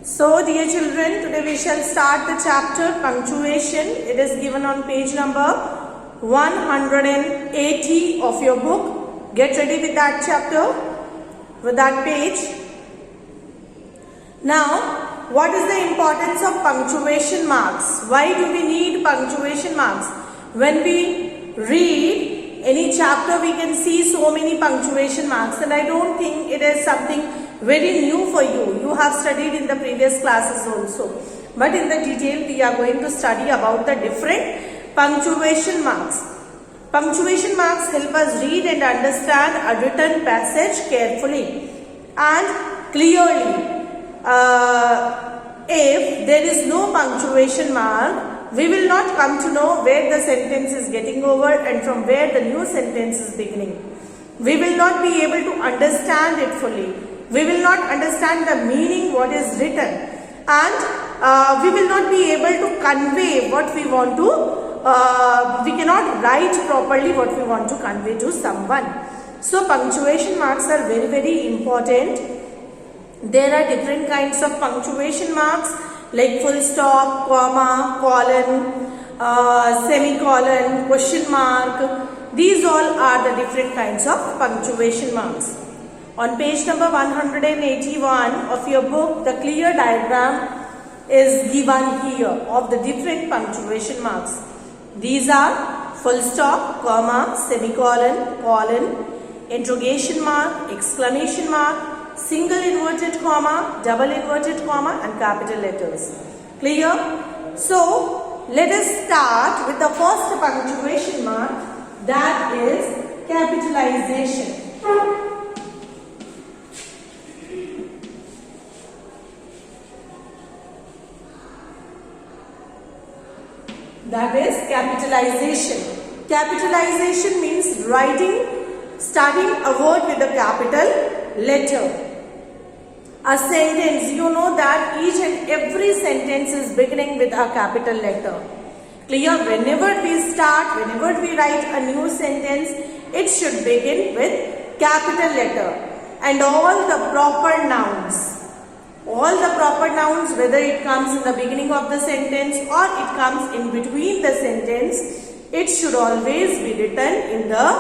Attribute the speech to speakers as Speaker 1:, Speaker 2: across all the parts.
Speaker 1: So, dear children, today we shall start the chapter punctuation. It is given on page number 180 of your book. Get ready with that chapter, with that page. Now, what is the importance of punctuation marks? Why do we need punctuation marks? When we read any chapter, we can see so many punctuation marks, and I don't think it is something very new for you. You have studied in the previous classes also. But in the detail, we are going to study about the different punctuation marks. Punctuation marks help us read and understand a written passage carefully and clearly. If there is no punctuation mark, we will not come to know where the sentence is getting over and from where the new sentence is beginning. We will not be able to understand it fully. We will not understand the meaning what is written, and we will not be able to convey what we want to, we cannot write properly what we want to convey to someone. So punctuation marks are very, very important. There are different kinds of punctuation marks like full stop, comma, colon, semicolon, question mark. These all are the different kinds of punctuation marks. On page number 181 of your book, the clear diagram is given here of the different punctuation marks. These are full stop, comma, semicolon, colon, interrogation mark, exclamation mark, single inverted comma, double inverted comma, and capital letters. Clear? So, let us start with the first punctuation mark, that is capitalization. That is capitalization. Capitalization means starting a word with a capital letter. A sentence, you know that each and every sentence is beginning with a capital letter. Clear? Whenever we write a new sentence, it should begin with capital letter. And all the proper nouns, whether it comes in the beginning of the sentence or it comes in between the sentence, it should always be written in the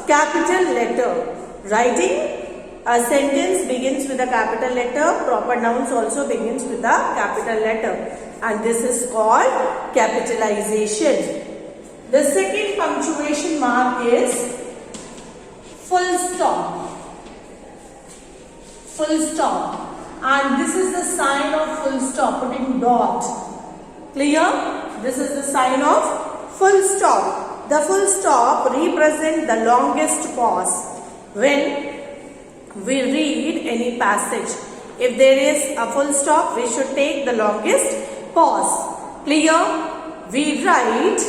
Speaker 1: capital letter. Writing a sentence begins with a capital letter, proper nouns also begins with a capital letter, and this is called capitalization. The second punctuation mark is full stop. Full stop. And this is the sign of full stop, putting dot. Clear? This is the sign of full stop. The full stop represents the longest pause when we read any passage. If there is a full stop, we should take the longest pause. Clear? We write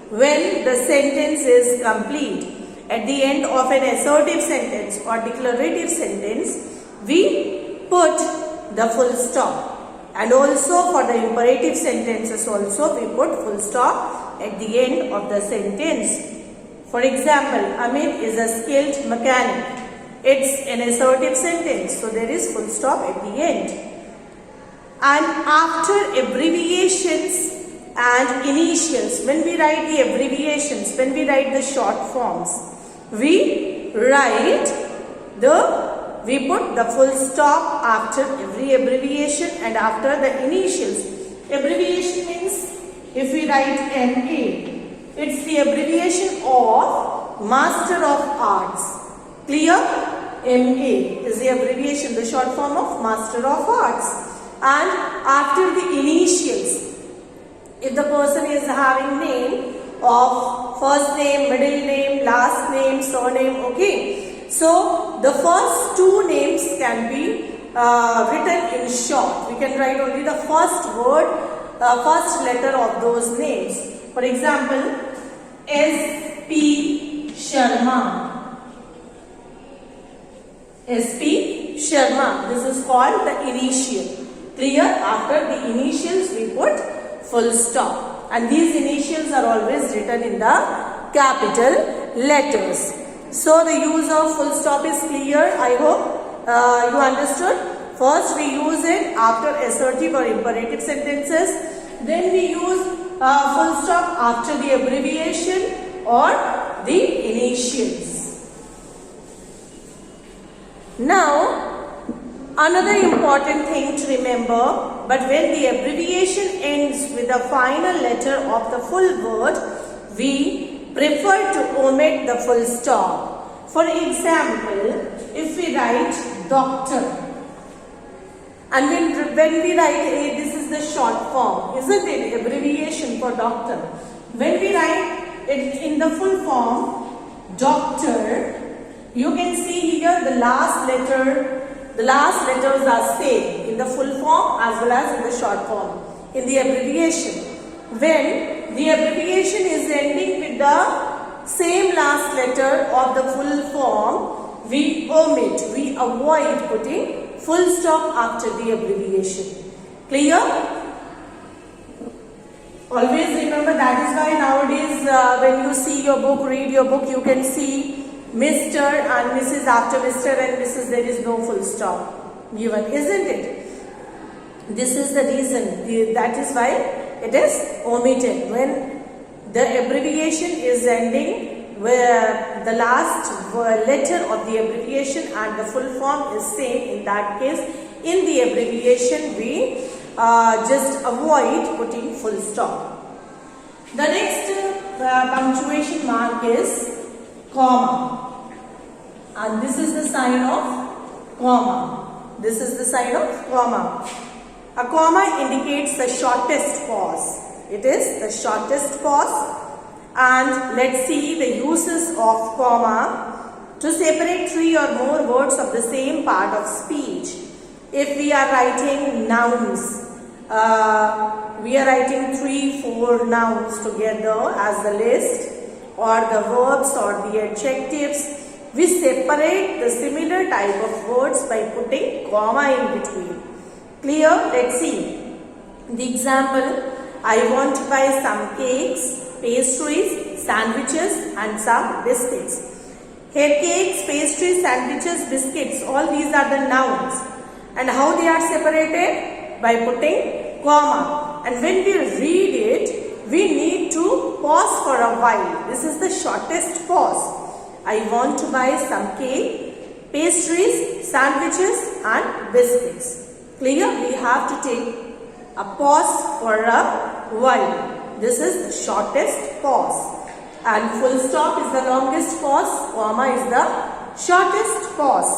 Speaker 1: when the sentence is complete. At the end of an assertive sentence or declarative sentence, we put the full stop, and also for the imperative sentences also we put full stop at the end of the sentence. For example, Amit is a skilled mechanic. It's an assertive sentence, so there is full stop at the end. And after abbreviations and initials, when we write the abbreviations, when we write the short forms, we put the full stop after every abbreviation and after the initials. Abbreviation means if we write MA, it's the abbreviation of Master of Arts. Clear? MA is the abbreviation, the short form of Master of Arts. And after the initials, if the person is having name of first name, middle name, last name, surname, okay. So, the first two names can be written in short. We can write only the first word, first letter of those names. For example, S.P. Sharma. S.P. Sharma. This is called the initial. Clear? After the initials, we put full stop. And these initials are always written in the capital letters. So the use of full stop is clear. I hope you understood. First we use it after assertive or imperative sentences. Then we use full stop after the abbreviation or the initials. Now, another important thing to remember, but when the abbreviation ends with the final letter of the full word, we prefer to omit the full stop. For example, if we write doctor, and when we write this is the short form, isn't it? Abbreviation for doctor. When we write it in the full form, doctor, you can see here the last letters are same in the full form as well as in the short form. In the abbreviation, when the abbreviation is ending with the same last letter of the full form, we omit, we avoid putting full stop after the abbreviation. Clear? Always remember, that is why nowadays when you see your book, read your book, you can see Mr. and Mrs. after Mr. and Mrs. there is no full stop given, isn't it? This is the reason, that is why it is omitted. When the abbreviation is ending where the last letter of the abbreviation and the full form is same, in that case in the abbreviation we just avoid putting full stop. The next punctuation mark is comma, and this is the sign of comma. This is the sign of comma. A comma indicates the shortest pause. It is the shortest pause. And let's see the uses of comma to separate 3 or more words of the same part of speech. If we are writing nouns, we are writing 3-4 nouns together as the list, or the verbs or the adjectives, we separate the similar type of words by putting comma in between. Clear? Let's see. The example, I want to buy some cakes, pastries, sandwiches and some biscuits. Here cakes, pastries, sandwiches, biscuits, all these are the nouns. And how they are separated? By putting comma. And when we read it, we need to pause for a while. This is the shortest pause. I want to buy some cake, pastries, sandwiches and biscuits. Clear? We have to take a pause for a while. This is the shortest pause. And full stop is the longest pause. Comma is the shortest pause.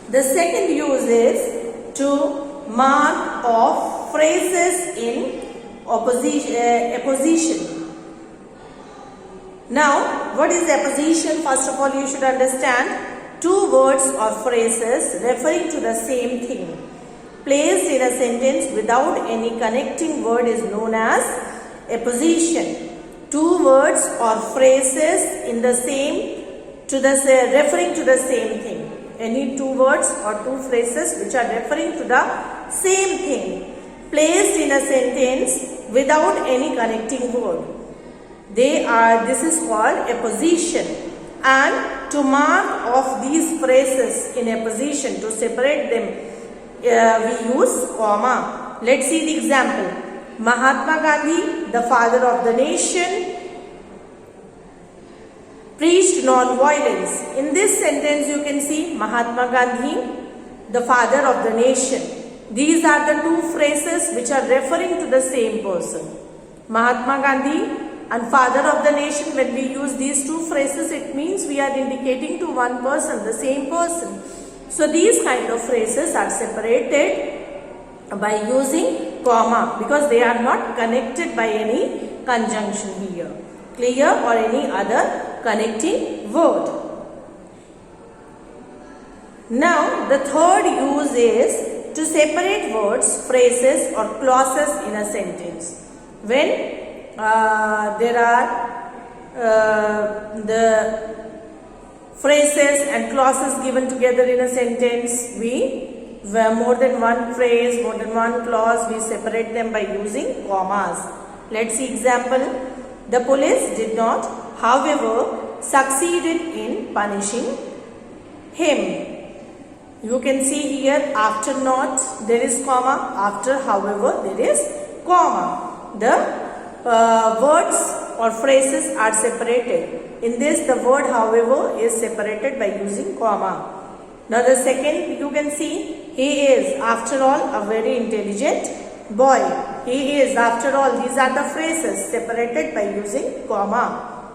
Speaker 1: The second use is to mark off phrases in apposition. Now, what is apposition? First of all, you should understand. 2 words or phrases referring to the same thing placed in a sentence without any connecting word is known as apposition. 2 words or phrases in the same referring to the same thing. Any 2 words or 2 phrases which are referring to the same thing placed in a sentence without any connecting word. This is called apposition. And to mark off these phrases in apposition, to separate them, we use comma. Let's see the example. Mahatma Gandhi, the father of the nation, preached non-violence. In this sentence you can see Mahatma Gandhi, the father of the nation. These are the 2 phrases which are referring to the same person. Mahatma Gandhi and father of the nation. When we use these 2 phrases, it means we are indicating to one person, the same person. So these kind of phrases are separated by using comma because they are not connected by any conjunction here. Clear? Or any other connecting word. Now the third use is to separate words, phrases or clauses in a sentence. When there are the phrases and clauses given together in a sentence, where more than one phrase, more than one clause, we separate them by using commas. Let's see example. The police did not, however, succeeded in punishing him. You can see here after not there is comma, after however there is comma. The words or phrases are separated. In this the word however is separated by using comma. Now the second you can see, he is after all a very intelligent boy. He is after all, these are the phrases separated by using comma.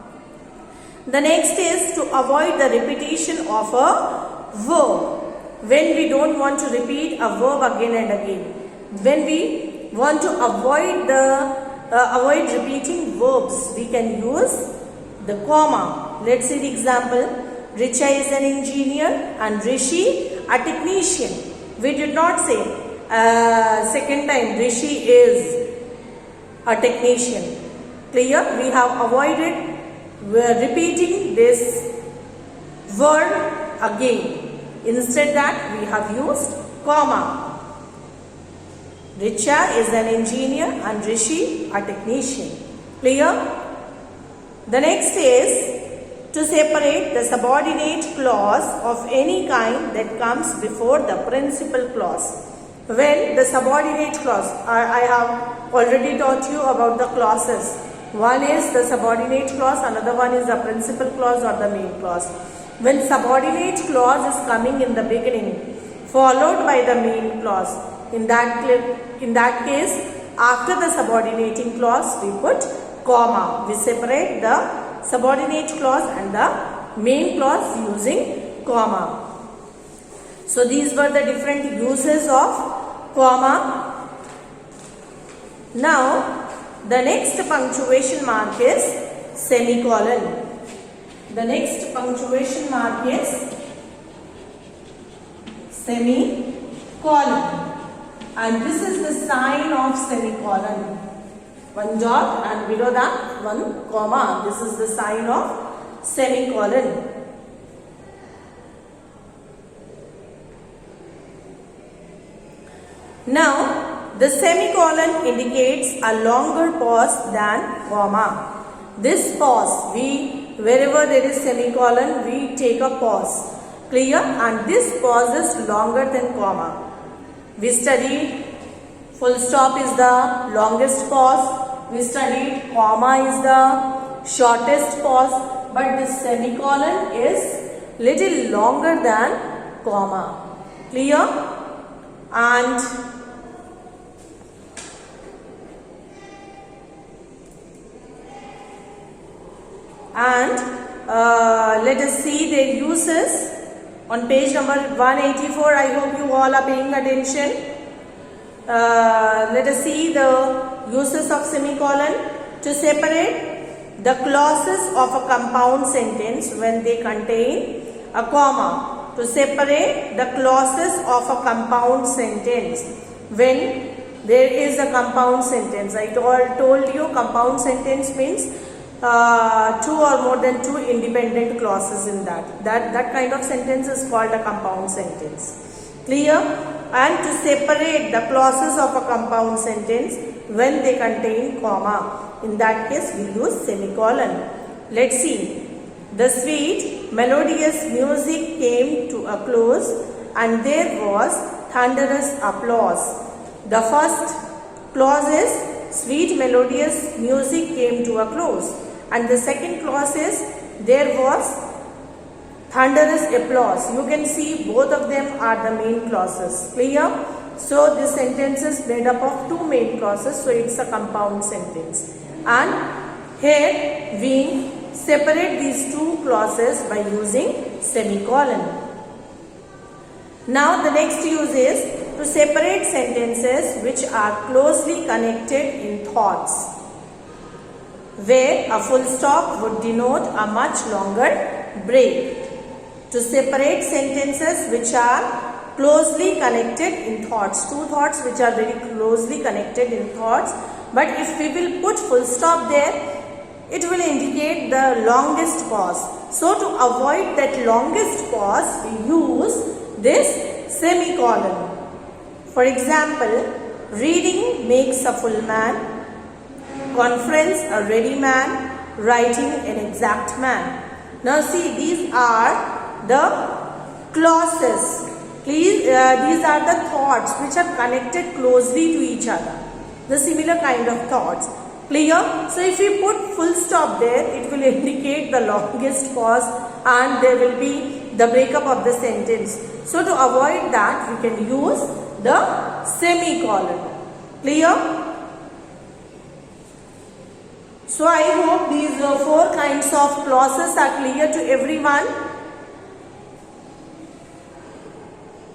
Speaker 1: The next is to avoid the repetition of a verb. When we don't want to repeat a verb again and again, when we want to avoid repeating verbs, we can use the comma. Let's see the example. Richa is an engineer and Rishi a technician. We did not say second time Rishi is a technician. Clear? We have avoided repeating this word again. Instead that we have used comma. Richa is an engineer and Rishi a technician. Clear? The next is to separate the subordinate clause of any kind that comes before the principal clause. When the subordinate clause, I have already taught you about the clauses. One is the subordinate clause, another one is the principal clause or the main clause. When subordinate clause is coming in the beginning, followed by the main clause, in that case, after the subordinating clause, we put comma. We separate the subordinate clause and the main clause using comma. So these were the different uses of comma. Now, the next punctuation mark is semicolon. The next punctuation mark is semicolon, and this is the sign of semicolon. One dot and below that one comma. This is the sign of semicolon. Now, the semicolon indicates a longer pause than comma. This pause, wherever there is semicolon, we take a pause. Clear? And this pause is longer than comma. We studied full stop is the longest pause. We studied comma is the shortest pause. But this semicolon is little longer than comma. Clear? And let us see their uses on page number 184. I hope you all are paying attention. Let us see the uses of semicolon. To separate the clauses of a compound sentence when they contain a comma. To separate the clauses of a compound sentence when there is a compound sentence. I told you compound sentence means two or more than two independent clauses in that. That kind of sentence is called a compound sentence. Clear? And to separate the clauses of a compound sentence when they contain comma. In that case, we use semicolon. Let's see. The sweet, melodious music came to a close and there was thunderous applause. The first clause is sweet, melodious music came to a close. And the second clause is there was thunderous applause. You can see both of them are the main clauses. Clear? So this sentence is made up of two main clauses. So it's a compound sentence. And here we separate these two clauses by using semicolon. Now the next use is to separate sentences which are closely connected in thoughts, where a full stop would denote a much longer break. To separate sentences which are closely connected in thoughts, two thoughts which are very closely connected in thoughts, but if we will put full stop there, it will indicate the longest pause. So to avoid that longest pause, we use this semicolon. For example, reading makes a full man, conference a ready man, writing an exact man. Now see, these are the clauses Please, these are the thoughts which are connected closely to each other. The similar kind of thoughts. Clear? So if we put full stop there, it will indicate the longest pause and there will be the breakup of the sentence. So to avoid that, we can use the semicolon. Clear? So I hope these 4 kinds of clauses are clear to everyone.